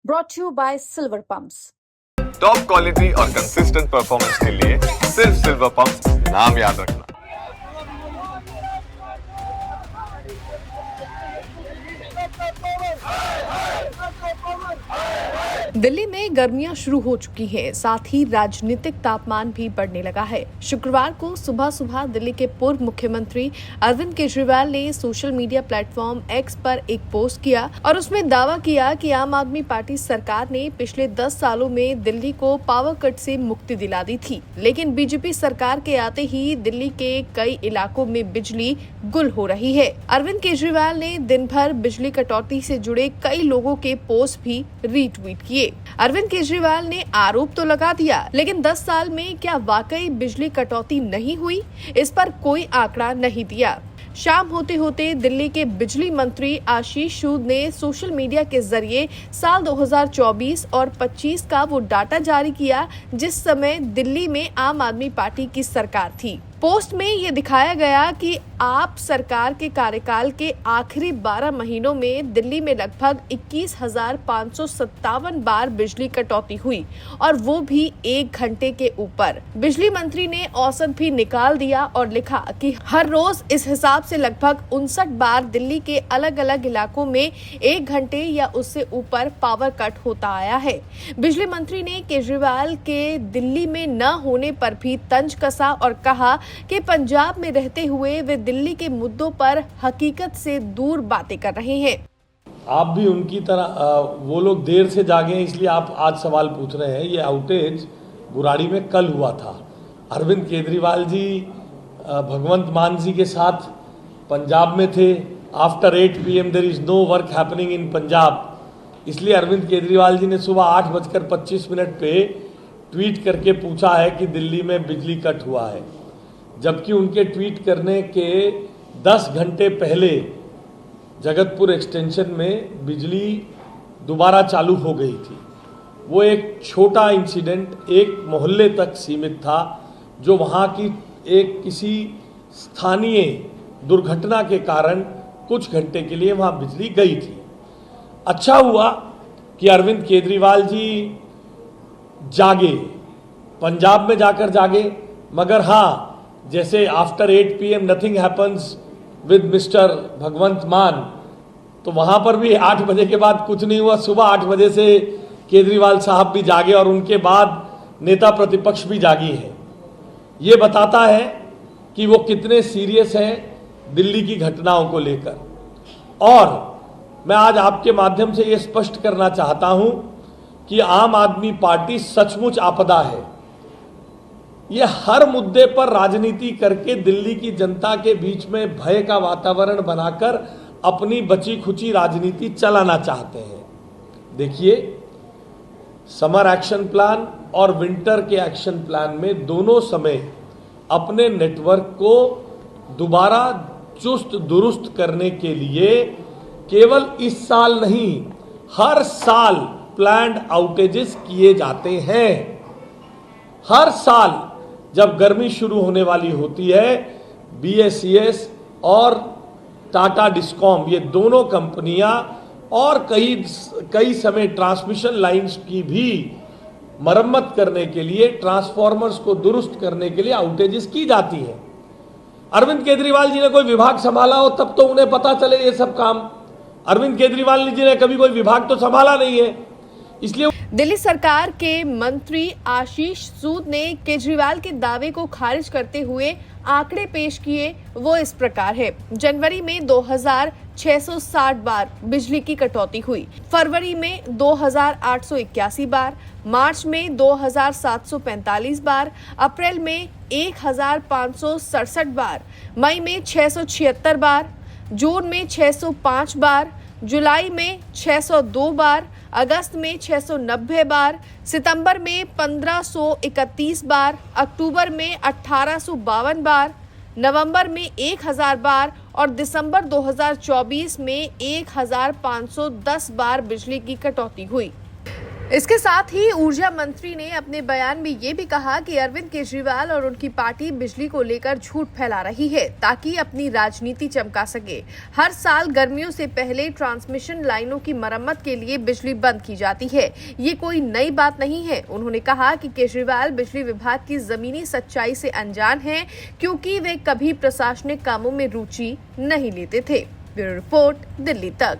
brought to you by Silver Pumps. Top quality और consistent performance के लिए सिर्फ सिल्वर पंप्स नाम याद रखना। दिल्ली में गर्मियां शुरू हो चुकी हैं, साथ ही राजनीतिक तापमान भी बढ़ने लगा है। शुक्रवार को सुबह सुबह दिल्ली के पूर्व मुख्यमंत्री अरविंद केजरीवाल ने सोशल मीडिया प्लेटफॉर्म एक्स पर एक पोस्ट किया और उसमें दावा किया कि आम आदमी पार्टी सरकार ने पिछले 10 सालों में दिल्ली को पावर कट से मुक्ति दिला दी थी, लेकिन बीजेपी सरकार के आते ही दिल्ली के कई इलाकों में बिजली गुल हो रही है। अरविंद केजरीवाल ने दिन भर बिजली कटौती से जुड़े कई लोगों के पोस्ट भी रीट्वीट किए। अरविंद केजरीवाल ने आरोप तो लगा दिया, लेकिन 10 साल में क्या वाकई बिजली कटौती नहीं हुई, इस पर कोई आंकड़ा नहीं दिया। शाम होते होते दिल्ली के बिजली मंत्री आशीष सूद ने सोशल मीडिया के जरिए साल 2024 और 25 का वो डाटा जारी किया जिस समय दिल्ली में आम आदमी पार्टी की सरकार थी। पोस्ट में ये दिखाया गया कि आप सरकार के कार्यकाल के आखिरी 12 महीनों में दिल्ली में लगभग 21,557 बार बिजली कटौती हुई और वो भी 1 घंटे के ऊपर। बिजली मंत्री ने औसत भी निकाल दिया और लिखा कि हर रोज इस हिसाब से लगभग 59 बार दिल्ली के अलग अलग इलाकों में 1 घंटे या उससे ऊपर पावर कट होता आया है। बिजली मंत्री ने केजरीवाल के दिल्ली में न होने पर भी तंज कसा और कहा कि पंजाब में रहते हुए वे दिल्ली के मुद्दों पर हकीकत से दूर बातें कर रहे हैं। आप भी उनकी तरह वो लोग देर से जागे हैं, इसलिए आप आज सवाल पूछ रहे हैं। ये आउटेज बुराड़ी में कल हुआ था। अरविंद केजरीवाल जी भगवंत मान जी के साथ पंजाब में थे। After 8 PM there is no work happening in Punjab, इसलिए अरविंद केजरीवाल जी ने सुबह 8:25 पे ट्वीट करके पूछा है कि दिल्ली में बिजली कट हुआ है, जबकि उनके ट्वीट करने के 10 घंटे पहले जगतपुर एक्सटेंशन में बिजली दोबारा चालू हो गई थी। वो एक छोटा इंसिडेंट एक मोहल्ले तक सीमित था, जो वहाँ की एक किसी स्थानीय दुर्घटना के कारण कुछ घंटे के लिए वहाँ बिजली गई थी। अच्छा हुआ कि अरविंद केजरीवाल जी जागे, पंजाब में जाकर जागे, मगर हाँ, जैसे after 8 PM nothing happens with Mr Bhagwant Mann, तो वहाँ पर भी 8 बजे के बाद कुछ नहीं हुआ। सुबह 8 बजे से केजरीवाल साहब भी जागे और उनके बाद नेता प्रतिपक्ष भी जागी है। ये बताता है कि वो कितने सीरियस हैं दिल्ली की घटनाओं को लेकर। और मैं आज आपके माध्यम से ये स्पष्ट करना चाहता हूँ कि आम आदमी पार्टी सचमुच आपदा है। ये हर मुद्दे पर राजनीति करके दिल्ली की जनता के बीच में भय का वातावरण बनाकर अपनी बची खुची राजनीति चलाना चाहते हैं। देखिए, समर एक्शन प्लान और विंटर के एक्शन प्लान में दोनों समय अपने नेटवर्क को दोबारा चुस्त दुरुस्त करने के लिए केवल इस साल नहीं, हर साल प्लान्ड आउटेजेस किए जाते हैं। हर साल जब गर्मी शुरू होने वाली होती है, BSES और टाटा डिस्कॉम, ये दोनों कंपनियां और कई समय ट्रांसमिशन लाइंस की भी मरम्मत करने के लिए, ट्रांसफॉर्मर्स को दुरुस्त करने के लिए आउटेजेस की जाती है। अरविंद केजरीवाल जी ने कोई विभाग संभाला हो तब तो उन्हें पता चले ये सब काम। अरविंद केजरीवाल जी ने कभी कोई विभाग तो संभाला नहीं है, इसलिए दिल्ली सरकार के मंत्री आशीष सूद ने केजरीवाल के दावे को खारिज करते हुए आंकड़े पेश किए। वो इस प्रकार है। जनवरी में 2660 बार बिजली की कटौती हुई, फरवरी में 2881 बार, मार्च में 2745 बार, अप्रैल में 1567 बार, मई में 676 बार, जून में 605 बार, जुलाई में 602 बार, अगस्त में 690 बार, सितंबर में 1531 बार, अक्टूबर में 1852 बार, नवंबर में 1000 बार और दिसंबर 2024 में 1510 बार बिजली की कटौती हुई। इसके साथ ही ऊर्जा मंत्री ने अपने बयान में ये भी कहा कि अरविंद केजरीवाल और उनकी पार्टी बिजली को लेकर झूठ फैला रही है ताकि अपनी राजनीति चमका सके। हर साल गर्मियों से पहले ट्रांसमिशन लाइनों की मरम्मत के लिए बिजली बंद की जाती है। ये कोई नई बात नहीं है। उन्होंने कहा कि केजरीवाल बिजली विभाग की जमीनी सच्चाई से अनजान हैं क्योंकि वे कभी प्रशासनिक कामों में रुचि नहीं लेते थे। ब्यूरो रिपोर्ट, दिल्ली तक।